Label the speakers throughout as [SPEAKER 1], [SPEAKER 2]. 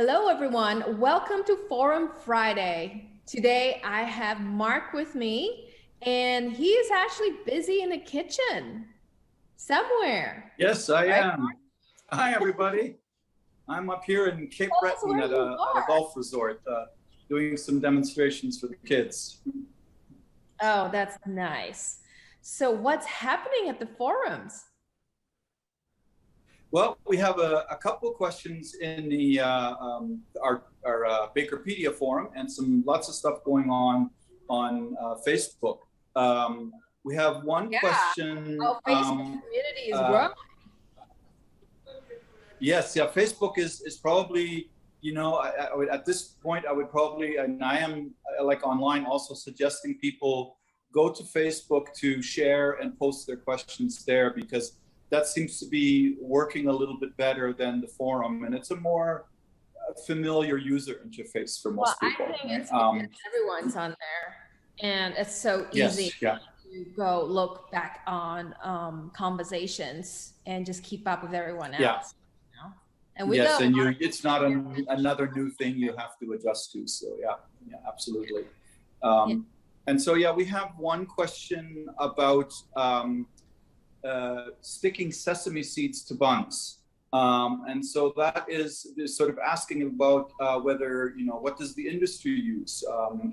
[SPEAKER 1] Hello, everyone. Welcome to Forum Friday. Today, I have Mark with me, and he is actually busy in the kitchen somewhere.
[SPEAKER 2] Yes, I
[SPEAKER 1] right?
[SPEAKER 2] am. Hi, everybody. I'm up here in Cape
[SPEAKER 1] Tell us
[SPEAKER 2] Breton
[SPEAKER 1] where
[SPEAKER 2] at
[SPEAKER 1] you
[SPEAKER 2] a
[SPEAKER 1] are.
[SPEAKER 2] golf resort, doing some demonstrations for the kids.
[SPEAKER 1] Oh, that's nice. So what's happening at the forums?
[SPEAKER 2] Well, we have a couple of questions in the our Bakerpedia forum, and lots of stuff going on Facebook. We have one question.
[SPEAKER 1] Our Facebook community is growing.
[SPEAKER 2] Yes, yeah, Facebook is probably, you know, I would, at this point, I would probably, and I am like online also suggesting people go to Facebook to share and post their questions there, because that seems to be working a little bit better than the forum, and it's a more familiar user interface for most people.
[SPEAKER 1] I think it's because everyone's on there, and it's so easy to go look back on conversations and just keep up with everyone else.
[SPEAKER 2] Yeah.
[SPEAKER 1] And we
[SPEAKER 2] it's not another new thing you have to adjust to. So yeah, absolutely. And so yeah, we have one question about sticking sesame seeds to buns. And so that is sort of asking about whether, you know, what does the industry use?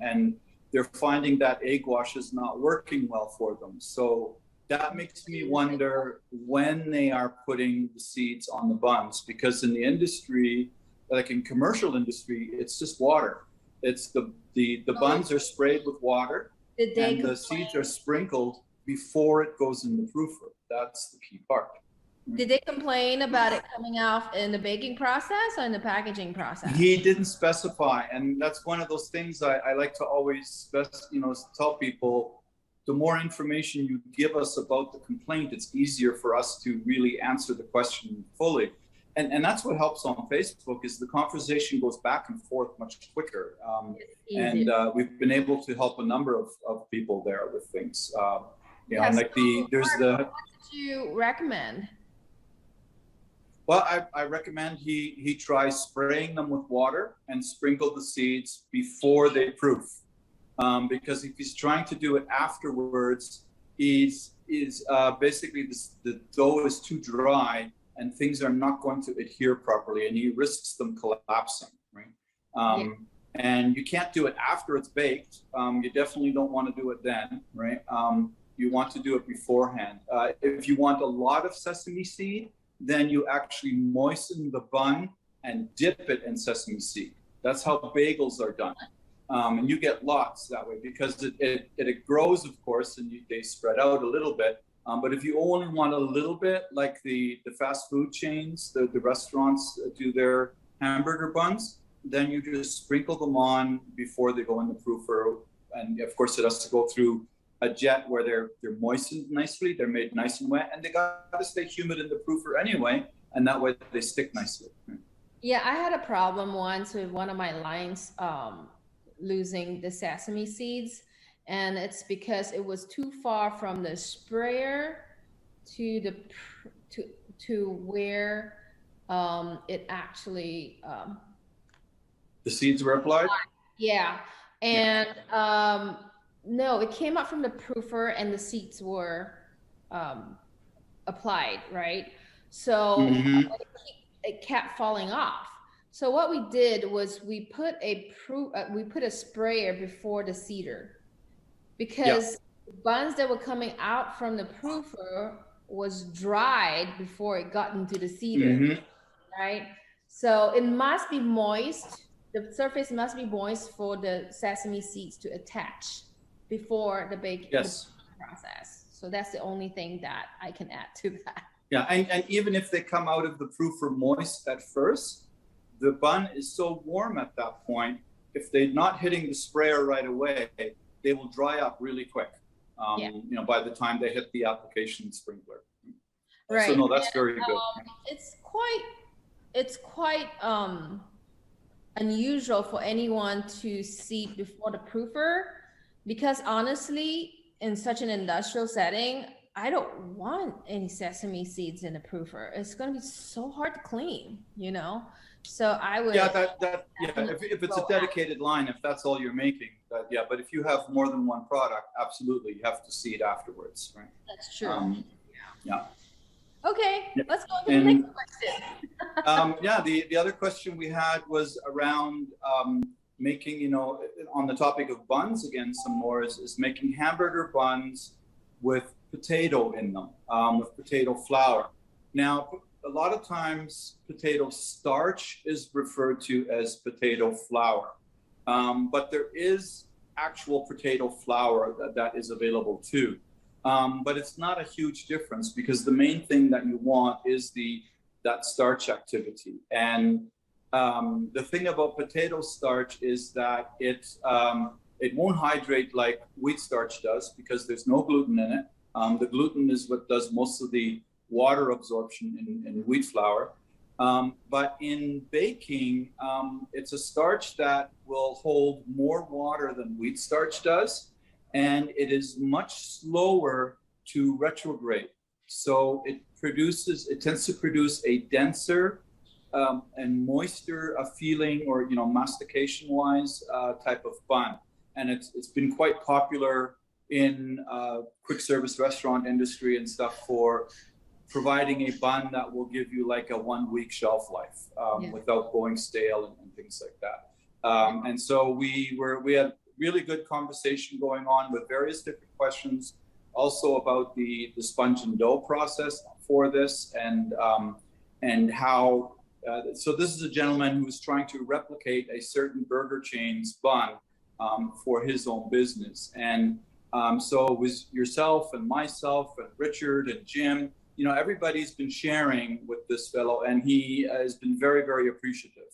[SPEAKER 2] And they're finding that egg wash is not working well for them. So that makes me wonder when they are putting the seeds on the buns, because in the industry, like in commercial industry, it's just water. It's the buns are sprayed with water, and the seeds are sprinkled before it goes in the proofer. That's the key part.
[SPEAKER 1] Did they complain about it coming out in the baking process or in the packaging process?
[SPEAKER 2] He didn't specify, and that's one of those things I like to always tell people. The more information you give us about the complaint, it's easier for us to really answer the question fully. And that's what helps on Facebook, is the conversation goes back and forth much quicker. And we've been able to help a number of people there with things. You know, like what
[SPEAKER 1] did you recommend?
[SPEAKER 2] Well, I recommend he try spraying them with water and sprinkle the seeds before they proof. Because if he's trying to do it afterwards, basically the dough is too dry and things are not going to adhere properly, and he risks them collapsing, right? And you can't do it after it's baked. You definitely don't want to do it then, right? You want to do it beforehand. If you want a lot of sesame seed, then you actually moisten the bun and dip it in sesame seed. That's how bagels are done. And you get lots that way, because it grows, of course, and they spread out a little bit. But if you only want a little bit, like the fast food chains, the restaurants do their hamburger buns, then you just sprinkle them on before they go in the proofer. And of course, it has to go through a jet where they're moistened nicely, they're made nice and wet, and they got to stay humid in the proofer anyway, and that way they stick nicely.
[SPEAKER 1] Yeah, I had a problem once with one of my lines losing the sesame seeds, and it's because it was too far from the sprayer to where it actually
[SPEAKER 2] the seeds were applied.
[SPEAKER 1] Yeah, and no, it came out from the proofer and the seeds were applied, right? So it kept falling off. So what we did was we put a sprayer before the seeder, because the buns that were coming out from the proofer was dried before it got into the seeder, right? So it must be moist. The surface must be moist for the sesame seeds to attach before the baking process. So that's the only thing that I can add to that.
[SPEAKER 2] Yeah, and even if they come out of the proofer moist at first, the bun is so warm at that point, if they're not hitting the sprayer right away, they will dry up really quick. You know, by the time they hit the application sprinkler.
[SPEAKER 1] Right.
[SPEAKER 2] So no, that's very good.
[SPEAKER 1] It's quite unusual for anyone to seed before the proofer, because honestly, in such an industrial setting, I don't want any sesame seeds in a proofer. It's going to be so hard to clean, you know? So I would.
[SPEAKER 2] Yeah, if it's a dedicated line, if that's all you're making, yeah. But if you have more than one product, absolutely, you have to see it afterwards, right?
[SPEAKER 1] That's true.
[SPEAKER 2] Yeah.
[SPEAKER 1] Okay,
[SPEAKER 2] Yeah.
[SPEAKER 1] let's go to the next question.
[SPEAKER 2] Yeah, the other question we had was around making, you know, on the topic of buns again, some more is making hamburger buns with potato in them, with potato flour. Now, a lot of times potato starch is referred to as potato flour, but there is actual potato flour that is available too. But it's not a huge difference because the main thing that you want is that starch activity. And the thing about potato starch is that it won't hydrate like wheat starch does because there's no gluten in it. The gluten is what does most of the water absorption in wheat flour. But in baking, it's a starch that will hold more water than wheat starch does, and it is much slower to retrograde. So it tends to produce a denser and moister feeling, or, you know, mastication-wise type of bun. And it's been quite popular in quick service restaurant industry and stuff for providing a bun that will give you like a 1 week shelf life without going stale and things like that. And so we had really good conversation going on with various different questions, also about the sponge and dough process for this, and how. So this is a gentleman who's trying to replicate a certain burger chain's bun for his own business, and so it was yourself and myself and Richard and Jim. You know, everybody's been sharing with this fellow, and he has been very, very appreciative.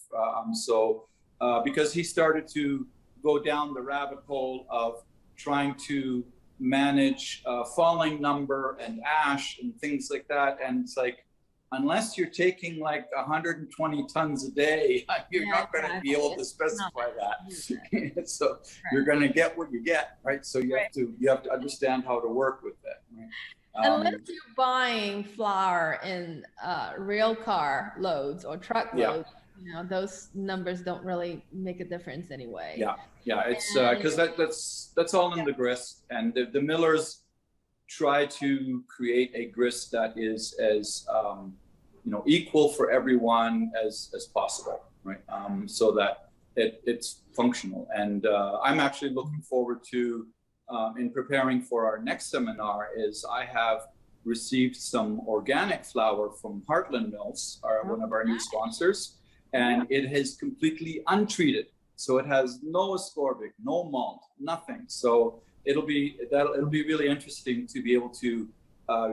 [SPEAKER 2] Because he started to go down the rabbit hole of trying to manage falling number and ash and things like that. And it's like, unless you're taking like 120 tons a day, you're not going to be able to specify that. So you're going to get what you get, right? So you have to understand how to work with that. Right?
[SPEAKER 1] Unless you're buying flour in rail car loads or truck loads, you know, those numbers don't really make a difference anyway.
[SPEAKER 2] Yeah, it's because that's all in the grist, and the millers try to create a grist that is as you know, equal for everyone as possible, right? So that it's functional. And I'm actually looking forward to, in preparing for our next seminar, is I have received some organic flour from Heartland Mills, one of our new sponsors, and it is completely untreated. So it has no ascorbic, no malt, nothing. So it'll be really interesting to be able to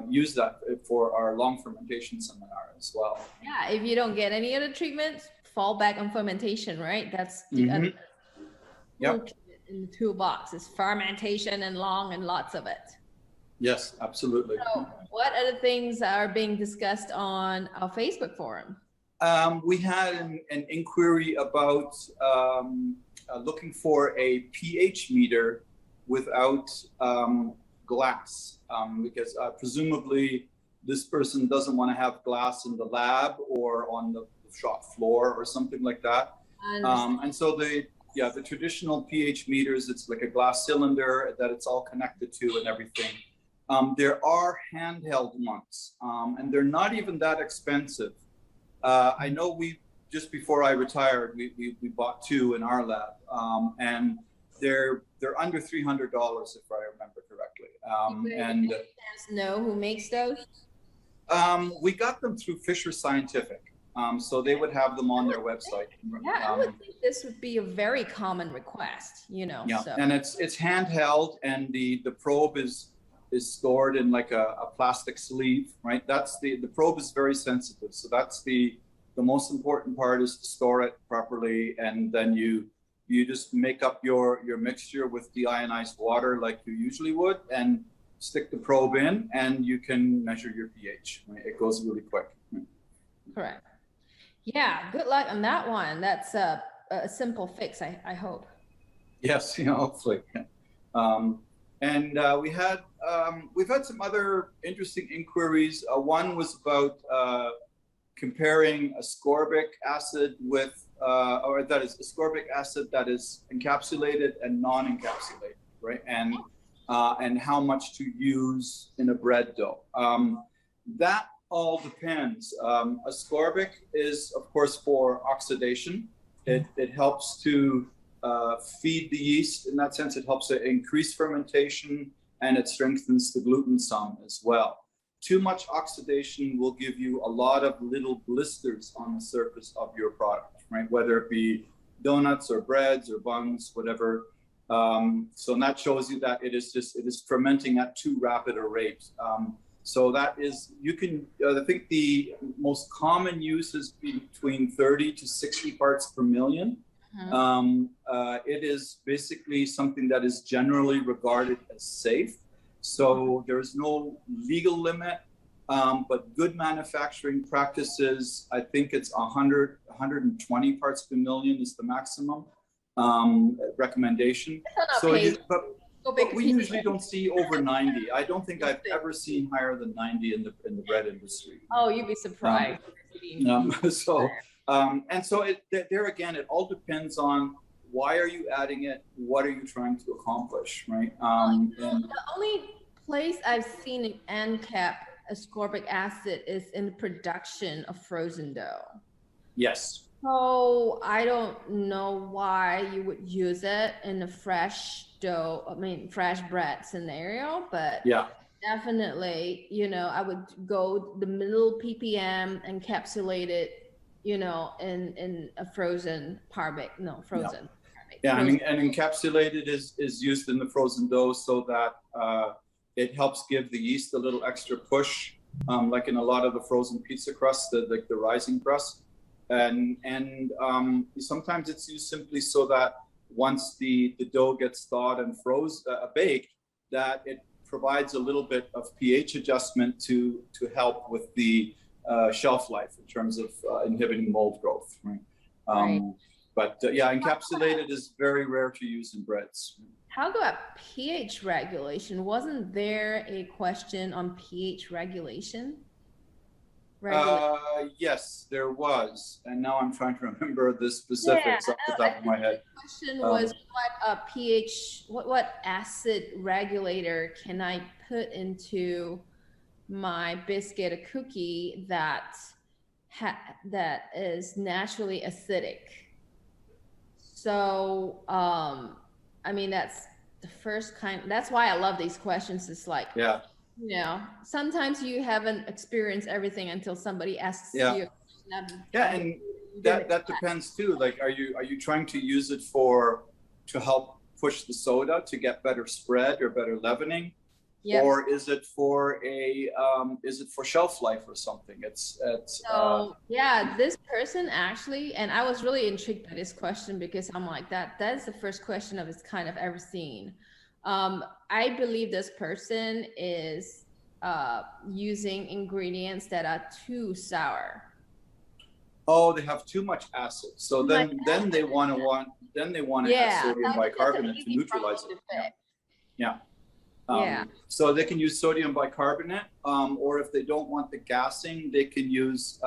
[SPEAKER 2] use that for our long fermentation seminar as well.
[SPEAKER 1] Yeah, if you don't get any other treatments, fall back on fermentation, right? That's the other in the toolbox is fermentation, and long and lots of it.
[SPEAKER 2] Yes, absolutely.
[SPEAKER 1] So what other things are being discussed on our Facebook forum?
[SPEAKER 2] We had an inquiry about looking for a pH meter without glass, because presumably this person doesn't want to have glass in the lab or on the shop floor or something like that. And so the traditional pH meters, it's like a glass cylinder that it's all connected to and everything. There are handheld ones, and they're not even that expensive. I know just before I retired, we bought two in our lab, and they're under $300 if I remember correctly. And
[SPEAKER 1] know who makes those?
[SPEAKER 2] We got them through Fisher Scientific, so they would have them on their website.
[SPEAKER 1] Yeah, I would think this would be a very common request, you know.
[SPEAKER 2] Yeah,
[SPEAKER 1] so.
[SPEAKER 2] And it's handheld, and the probe is stored in like a plastic sleeve, right? That's the probe is very sensitive, so that's the most important part, is to store it properly, and then you just make up your mixture with deionized water like you usually would, and stick the probe in, and you can measure your pH. Right? It goes really quick.
[SPEAKER 1] Correct. Yeah, good luck on that one. That's a simple fix, I hope.
[SPEAKER 2] Yes, hopefully. And we've had some other interesting inquiries. One was about comparing ascorbic acid with, or that is ascorbic acid that is encapsulated and non-encapsulated, right? And how much to use in a bread dough. That all depends. Ascorbic is, of course, for oxidation. It helps to feed the yeast. In that sense, it helps to increase fermentation, and it strengthens the gluten some as well. Too much oxidation will give you a lot of little blisters on the surface of your product, right? Whether it be donuts or breads or buns, whatever. So that shows you that it is fermenting at too rapid a rate. So that is, you can, I think the most common use is between 30 to 60 parts per million. It is basically something that is generally regarded as safe. So there's no legal limit, but good manufacturing practices, I think it's 120 parts per million is the maximum recommendation. So but we usually don't see over 90. I don't think I've ever seen higher than 90 in the bread industry.
[SPEAKER 1] Oh, you'd be surprised.
[SPEAKER 2] And so there again, it all depends on why are you adding it, what are you trying to accomplish, right?
[SPEAKER 1] The only place I've seen an end cap ascorbic acid is in the production of frozen dough.
[SPEAKER 2] Yes.
[SPEAKER 1] So I don't know why you would use it in a fresh dough, fresh bread scenario, but
[SPEAKER 2] yeah,
[SPEAKER 1] definitely, I would go the middle ppm encapsulated, in a frozen parbic, frozen.
[SPEAKER 2] Yeah, and encapsulated is used in the frozen dough so that it helps give the yeast a little extra push, like in a lot of the frozen pizza crusts, the rising crust. And sometimes it's used simply so that once the dough gets thawed and baked, that it provides a little bit of pH adjustment to help with the shelf life in terms of inhibiting mold growth. Right? But yeah, encapsulated is very rare to use in breads.
[SPEAKER 1] How about pH regulation? Wasn't there a question on pH regulation?
[SPEAKER 2] Yes, there was, and now I'm trying to remember the specifics off the top of my head.
[SPEAKER 1] The question was what pH, what acid regulator can I put into my biscuit or cookie that is naturally acidic? So, that's the first kind. That's why I love these questions. It's like, sometimes you haven't experienced everything until somebody asks you.
[SPEAKER 2] And that depends too. Like, are you trying to use it to help push the soda to get better spread or better leavening? Yep. Or is it for shelf life or something? It's
[SPEAKER 1] this person actually, and I was really intrigued by this question because I'm like, that is the first question of its kind I've ever seen. I believe this person is using ingredients that are too sour.
[SPEAKER 2] Oh, they have too much acid. So then they want to add sodium bicarbonate to neutralize it. Yeah. So they can use sodium bicarbonate, or if they don't want the gassing, they can use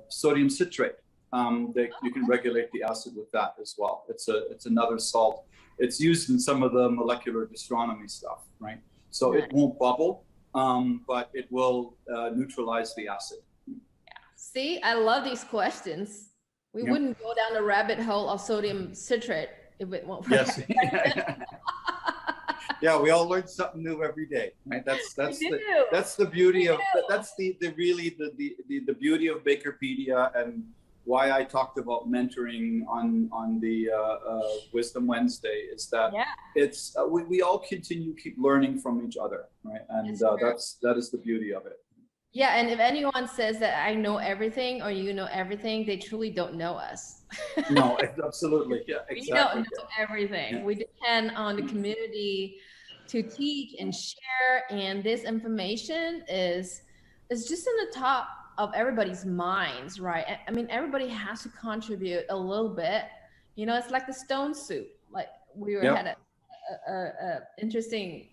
[SPEAKER 2] sodium citrate. You can regulate the acid with that as well. It's another salt. It's used in some of the molecular gastronomy stuff, right? So it won't bubble, but it will neutralize the acid.
[SPEAKER 1] See, I love these questions. We wouldn't go down the rabbit hole of sodium citrate if it won't.
[SPEAKER 2] Yes. Yeah, we all learn something new every day, right? That's the beauty of the beauty of Bakerpedia, and why I talked about mentoring on the Wisdom Wednesday is that we all keep learning from each other, right? And that is the beauty of it.
[SPEAKER 1] Yeah, and if anyone says that I know everything or you know everything, they truly don't know us.
[SPEAKER 2] No, absolutely. Yeah, exactly.
[SPEAKER 1] We don't know everything. Yeah. We depend on the community to teach and share, and this information is just in the top of everybody's minds, right? I mean, everybody has to contribute a little bit. It's like the stone soup. Like we had a interesting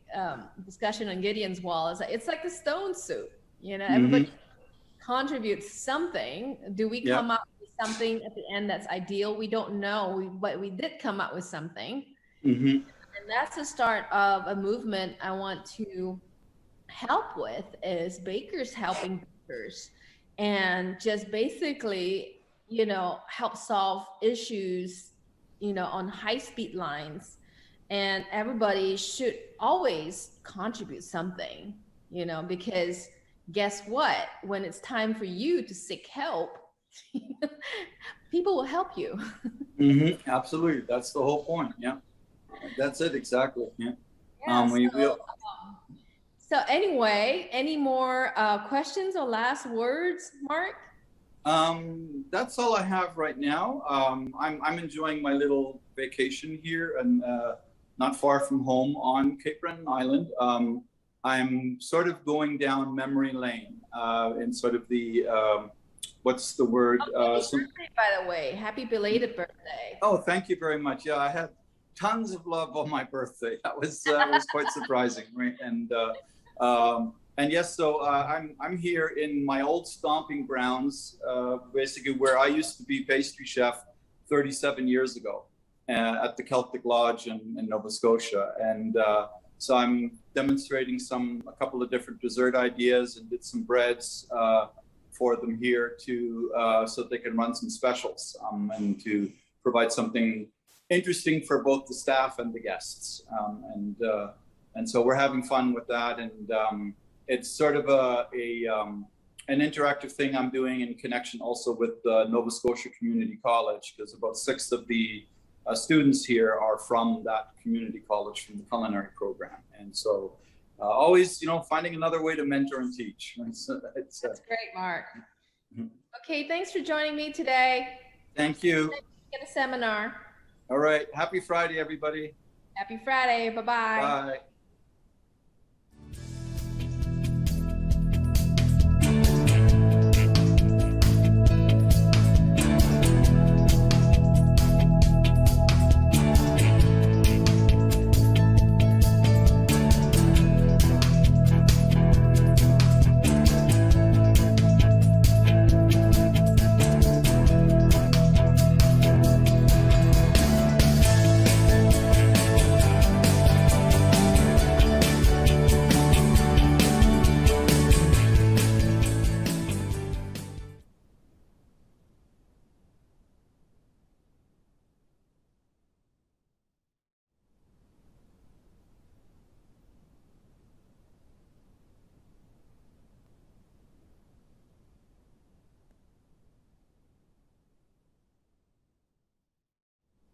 [SPEAKER 1] discussion on Gideon's Wall. It's like the stone soup. Everybody contribute something. Do we come up with something at the end that's ideal? We don't know, but we did come up with something. And that's the start of a movement I want to help with, is bakers helping bakers, and just basically, you know, help solve issues, you know, on high-speed lines. And everybody should always contribute something, you know, because guess what? When it's time for you to seek help, people will help you.
[SPEAKER 2] Absolutely. That's the whole point. Yeah. That's it. Exactly. Yeah.
[SPEAKER 1] So anyway, any more questions or last words, Mark?
[SPEAKER 2] That's all I have right now. I'm enjoying my little vacation here and not far from home on Cape Breton Island. I'm sort of going down memory lane in sort of the what's the word?
[SPEAKER 1] Happy birthday, by the way. Happy belated birthday.
[SPEAKER 2] Oh, thank you very much. Yeah, I had tons of love on my birthday. That was quite surprising, right? And yes, so I'm here in my old stomping grounds, basically where I used to be pastry chef 37 years ago at the Celtic Lodge in Nova Scotia. And so I'm demonstrating a couple of different dessert ideas and did some breads for them here so they can run some specials and to provide something interesting for both the staff and the guests. And so we're having fun with that. And it's sort of an interactive thing I'm doing in connection also with Nova Scotia Community College, because about 6 of the students here are from that community college, from the culinary program. And so always, you know, finding another way to mentor and teach. That's
[SPEAKER 1] great, Mark. Okay, thanks for joining me today.
[SPEAKER 2] Thank you.
[SPEAKER 1] Get a seminar.
[SPEAKER 2] All right. Happy Friday, everybody.
[SPEAKER 1] Happy Friday. Bye-bye.
[SPEAKER 2] Bye.